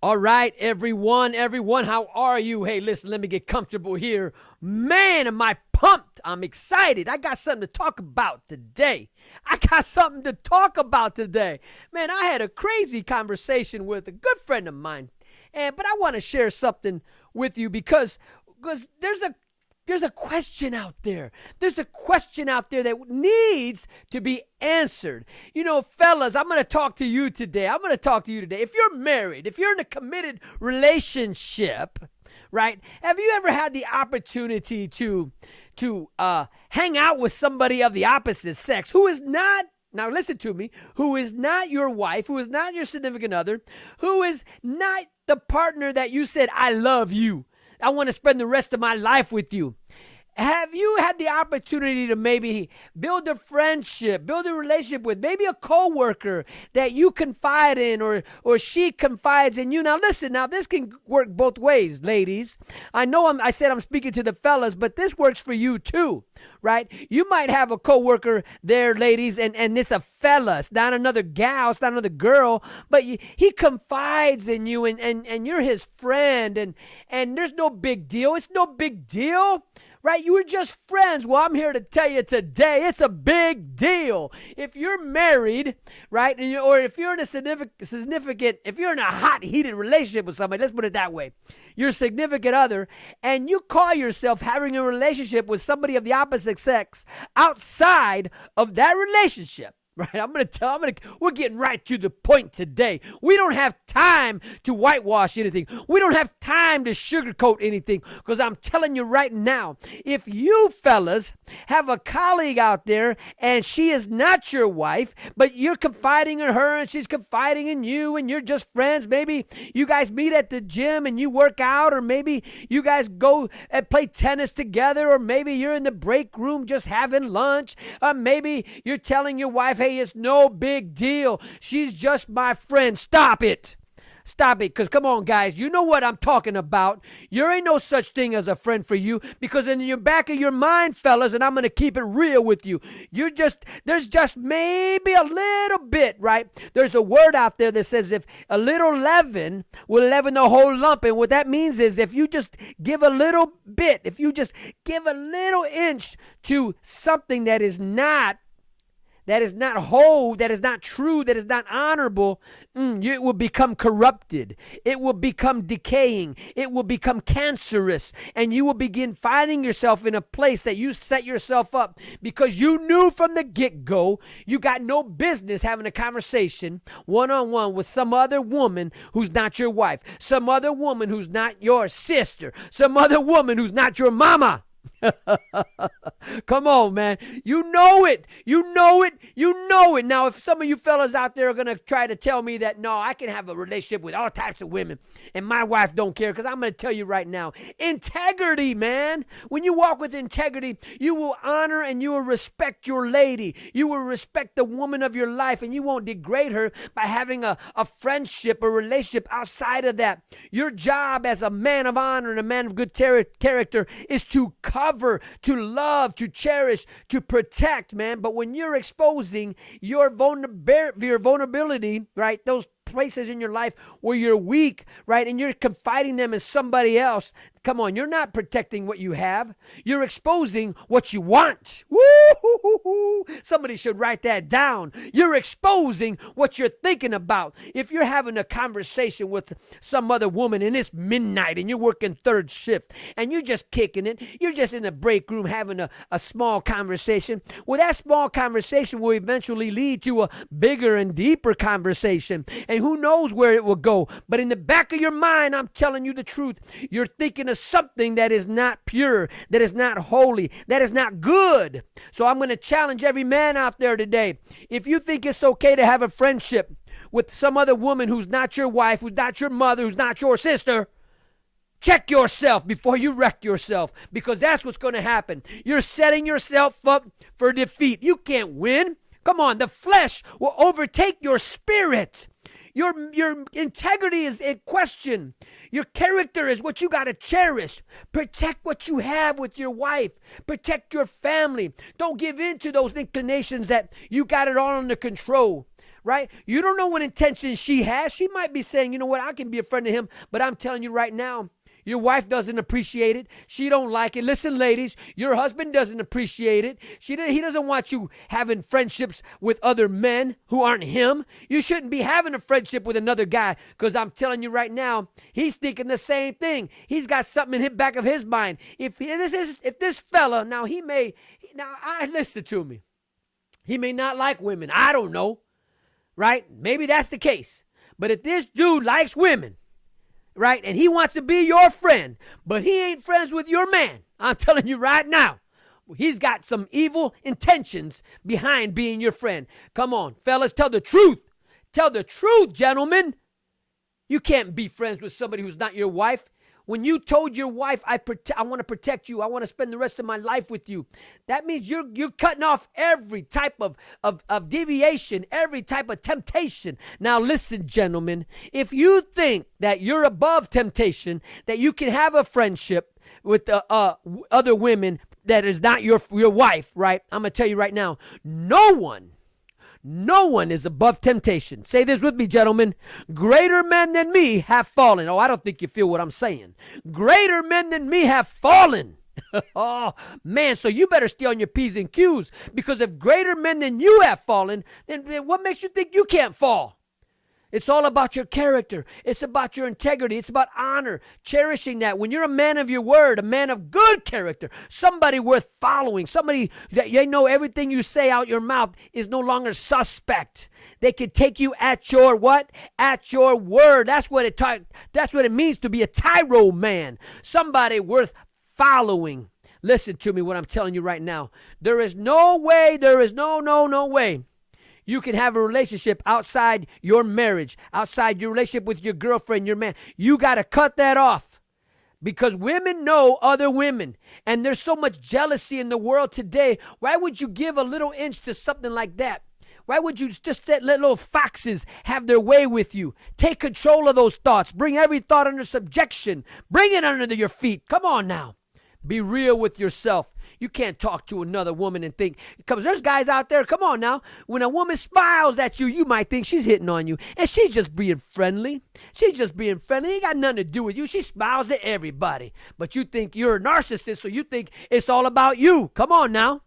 All right, everyone, how are you? Hey, listen, let me get comfortable here. Man, am I pumped. I'm excited. I got something to talk about today. Man, I had a crazy conversation with a good friend of mine. But I want to share something with you because there's a question out there. There's a question out there that needs to be answered. You know, fellas, I'm going to talk to you today. If you're married, if you're in a committed relationship, right? Have you ever had the opportunity to hang out with somebody of the opposite sex who is not, now listen to me, who is not your wife, who is not your significant other, who is not the partner that you said, I love you, I want to spend the rest of my life with you? Have you had the opportunity to maybe build a friendship, build a relationship with maybe a coworker that you confide in, or she confides in you? Now listen, this can work both ways, ladies. I said I'm speaking to the fellas, but this works for you too, right? You might have a coworker there, ladies, and it's a fella. It's not another gal, it's not another girl, but he confides in you, and you're his friend, and there's no big deal. It's no big deal. Right? You were just friends. Well, I'm here to tell you today, it's a big deal. If you're married, right, or if you're in a if you're in a hot, heated relationship with somebody, let's put it that way, your significant other, and you call yourself having a relationship with somebody of the opposite sex outside of that relationship, right? We're getting right to the point today. We don't have time to whitewash anything. We don't have time to sugarcoat anything, because I'm telling you right now, if you fellas have a colleague out there and she is not your wife, but you're confiding in her and she's confiding in you and you're just friends, maybe you guys meet at the gym and you work out, or maybe you guys go and play tennis together, or maybe you're in the break room just having lunch, or maybe you're telling your wife, hey, it's no big deal, she's just my friend. Stop it, because come on, guys, you know what I'm talking about. There ain't no such thing as a friend for you, because in your back of your mind, fellas, and I'm going to keep it real with you, there's just maybe a little bit, right? There's a word out there that says if a little leaven will leaven the whole lump, and what that means is if you just give a little bit, if you just give a little inch to something that is not whole, that is not true, that is not honorable, it will become corrupted. It will become decaying. It will become cancerous. And you will begin finding yourself in a place that you set yourself up because you knew from the get-go you got no business having a conversation one-on-one with some other woman who's not your wife, some other woman who's not your sister, some other woman who's not your mama. Come on, man. You know it. Now, if some of you fellas out there are going to try to tell me that, no, I can have a relationship with all types of women and my wife don't care, because I'm going to tell you right now, integrity, man. When you walk with integrity, you will honor and you will respect your lady. You will respect the woman of your life, and you won't degrade her by having a friendship or relationship outside of that. Your job as a man of honor and a man of good character is to cover, to love, to cherish, to protect, man. But when you're exposing your vulnerability, right, those places in your life where you're weak, right, and you're confiding them in somebody else, come on, you're not protecting what you have. You're exposing what you want. Woo-hoo-hoo-hoo. Somebody should write that down. You're exposing what you're thinking about. If you're having a conversation with some other woman and it's midnight and you're working third shift and you're just kicking it, you're just in the break room having a small conversation, well, that small conversation will eventually lead to a bigger and deeper conversation. And who knows where it will go. But in the back of your mind, I'm telling you the truth, you're thinking of something that is not pure, that is not holy, that is not good. So I'm going to challenge every man out there today. If you think it's okay to have a friendship with some other woman who's not your wife, who's not your mother, who's not your sister, check yourself before you wreck yourself, because that's what's going to happen. You're setting yourself up for defeat. You can't win. Come on, the flesh will overtake your spirit. Your integrity is in question. Your character is what you got to cherish. Protect what you have with your wife. Protect your family. Don't give in to those inclinations that you got it all under control. right? You don't know what intentions she has. She might be saying, you know what, I can be a friend to him, but I'm telling you right now, your wife doesn't appreciate it. She don't like it. Listen, ladies, your husband doesn't appreciate it. He doesn't want you having friendships with other men who aren't him. You shouldn't be having a friendship with another guy, because I'm telling you right now, he's thinking the same thing. He's got something in the back of his mind. If this fella, listen to me. He may not like women. I don't know, right? Maybe that's the case. But if this dude likes women, right, and he wants to be your friend, but he ain't friends with your man, I'm telling you right now, he's got some evil intentions behind being your friend. Come on, fellas, tell the truth. Tell the truth, gentlemen. You can't be friends with somebody who's not your wife. When you told your wife, I want to protect you, I want to spend the rest of my life with you, that means you're cutting off every type of deviation, every type of temptation. Now listen, gentlemen, if you think that you're above temptation, that you can have a friendship with other women that is not your wife, right? I'm going to tell you right now, no one is above temptation. Say this with me, gentlemen. Greater men than me have fallen. Oh, I don't think you feel what I'm saying. Greater men than me have fallen. Oh, man, so you better stay on your P's and Q's, because if greater men than you have fallen, then what makes you think you can't fall? It's all about your character. It's about your integrity. It's about honor, cherishing that. When you're a man of your word, a man of good character, somebody worth following, somebody that you know everything you say out your mouth is no longer suspect. They can take you at your what? At your word. That's what it means to be a TYRO man. Somebody worth following. Listen to me, what I'm telling you right now. There is no way, no way you can have a relationship outside your marriage, outside your relationship with your girlfriend, your man. You got to cut that off, because women know other women, and there's so much jealousy in the world today. Why would you give a little inch to something like that? Why would you just let little foxes have their way with you? Take control of those thoughts. Bring every thought under subjection. Bring it under your feet. Come on now. Be real with yourself. You can't talk to another woman and think, because there's guys out there, come on now, when a woman smiles at you, you might think she's hitting on you, and she's just being friendly. She's just being friendly. It ain't got nothing to do with you. She smiles at everybody, but you think you're a narcissist, so you think it's all about you. Come on now.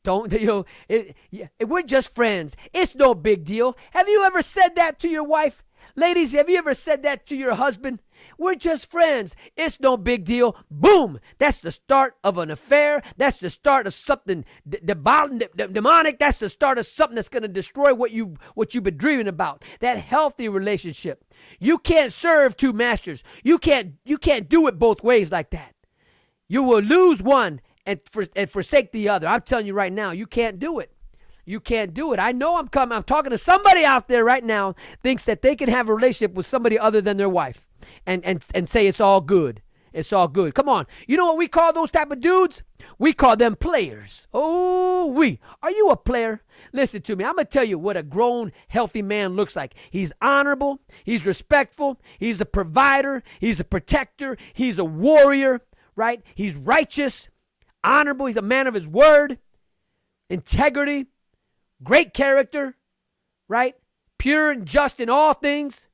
Don't, we're just friends. It's no big deal. Have you ever said that to your wife? Ladies, have you ever said that to your husband? We're just friends. It's no big deal. Boom. That's the start of an affair. That's the start of something demonic. That's the start of something that's going to destroy what you've been dreaming about. That healthy relationship. You can't serve two masters. You can't do it both ways like that. You will lose one and forsake the other. I'm telling you right now, you can't do it. You can't do it. I know I'm talking to somebody out there right now thinks that they can have a relationship with somebody other than their wife and say it's all good. It's all good. Come on. You know what we call those type of dudes? We call them players. Oh, are you a player? Listen to me. I'm going to tell you what a grown, healthy man looks like. He's honorable. He's respectful. He's a provider. He's a protector. He's a warrior, right? He's righteous, honorable. He's a man of his word, integrity, great character, right? Pure and just in all things,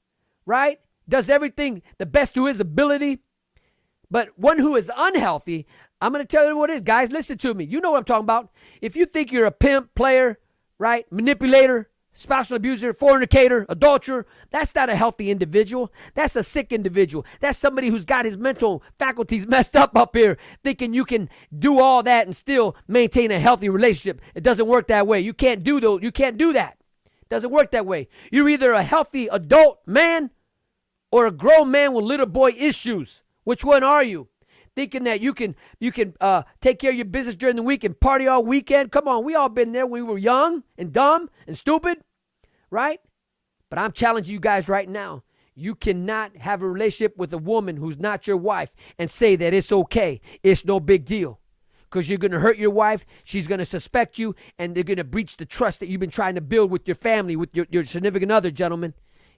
right? Does everything the best to his ability. But one who is unhealthy, I'm going to tell you what it is. Guys, listen to me. You know what I'm talking about. If you think you're a pimp, player, right, manipulator, spousal abuser, fornicator, adulterer, that's not a healthy individual. That's a sick individual. That's somebody who's got his mental faculties messed up here, thinking you can do all that and still maintain a healthy relationship. It doesn't work that way. You can't do that. It doesn't work that way. You're either a healthy adult man or a grown man with little boy issues. Which one are you? Thinking that you can take care of your business during the week and party all weekend? Come on, we all been there when we were young and dumb and stupid, right? But I'm challenging you guys right now. You cannot have a relationship with a woman who's not your wife and say that it's okay. It's no big deal. Because you're going to hurt your wife, she's going to suspect you, and they're going to breach the trust that you've been trying to build with your family, with your significant other, gentlemen.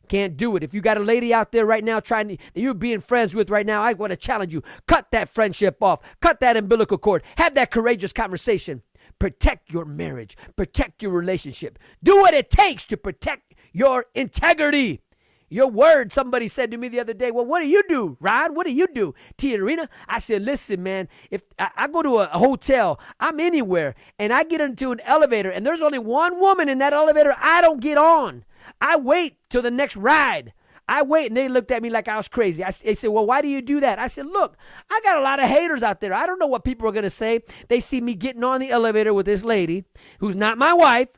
Can't do it. If you got a lady out there right now that you're being friends with right now, I want to challenge you. Cut that friendship off. Cut that umbilical cord. Have that courageous conversation. Protect your marriage. Protect your relationship. Do what it takes to protect your integrity. Your word. Somebody said to me the other day, well, what do you do, Ron? What do you do, TYRO? I said, listen, man, if I go to a hotel, I'm anywhere, and I get into an elevator, and there's only one woman in that elevator, I don't get on. I wait till the next ride. I wait, and they looked at me like I was crazy. They said, well, why do you do that? I said, look, I got a lot of haters out there. I don't know what people are going to say. They see me getting on the elevator with this lady who's not my wife.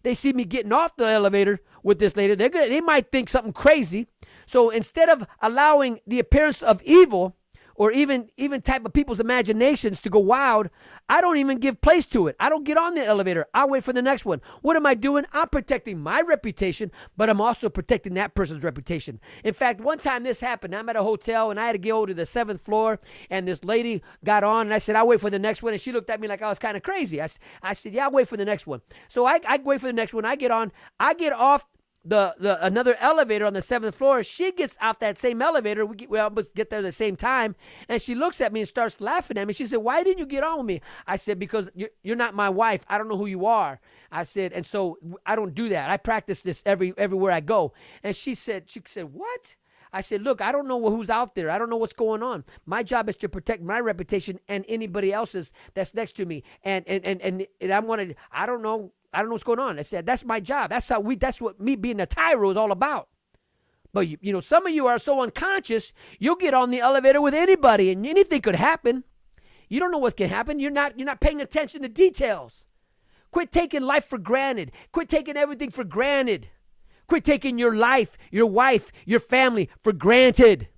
They see me getting off the elevator with this lady. They might think something crazy. So instead of allowing the appearance of evil or even type of people's imaginations to go wild, I don't even give place to it. I don't get on the elevator. I wait for the next one. What am I doing? I'm protecting my reputation, but I'm also protecting that person's reputation. In fact, one time this happened. I'm at a hotel, and I had to go to the 7th floor, and this lady got on, and I said, I'll wait for the next one, and she looked at me like I was kind of crazy. I said, yeah, I'll wait for the next one. So I wait for the next one. I get on. I get off the another elevator on the 7th floor. She gets off that same elevator. We almost get there at the same time, and she looks at me and starts laughing at me. She said, why didn't you get on with me? I said, because you're not my wife. I don't know who you are. I said, and so I don't do that. I practice this everywhere I go. And she said, what? I said, look, I don't know who's out there. I don't know what's going on. My job is to protect my reputation and anybody else's that's next to me. And I don't know what's going on. I said, that's my job. That's what me being a TYRO is all about. But you know, some of you are so unconscious, you'll get on the elevator with anybody and anything could happen. You don't know what can happen. You're not paying attention to details. Quit taking life for granted. Quit taking everything for granted. Quit taking your life, your wife, your family for granted.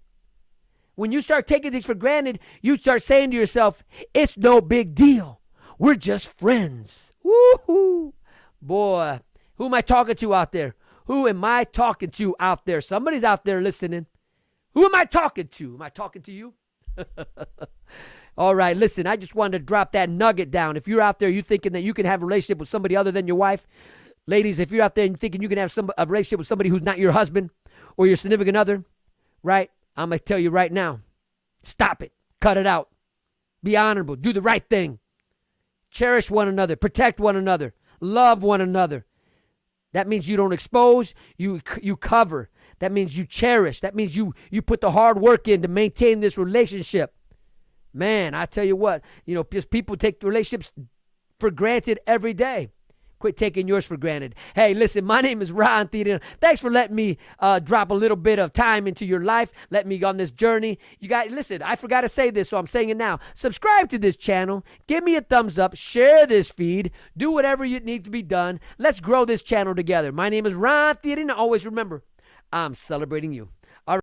When you start taking things for granted, you start saying to yourself, it's no big deal. We're just friends. Woo-hoo. Boy, who am I talking to out there? Who am I talking to out there? Somebody's out there listening. Who am I talking to? Am I talking to you? All right, listen, I just wanted to drop that nugget down. If you're out there, you thinking that you can have a relationship with somebody other than your wife, ladies, if you're out there and thinking you can have a relationship with somebody who's not your husband or your significant other, right? I'm going to tell you right now, stop it. Cut it out. Be honorable. Do the right thing. Cherish one another. Protect one another. Love one another. That means you don't expose, you cover. That means you cherish. That means you put the hard work in to maintain this relationship. Man, I tell you what, just people take relationships for granted every day. Quit taking yours for granted. Hey, listen, my name is Ron TYRO. Thanks for letting me drop a little bit of time into your life. Let me go on this journey. You guys, listen, I forgot to say this, so I'm saying it now. Subscribe to this channel. Give me a thumbs up. Share this feed. Do whatever you need to be done. Let's grow this channel together. My name is Ron TYRO, and always remember, I'm celebrating you.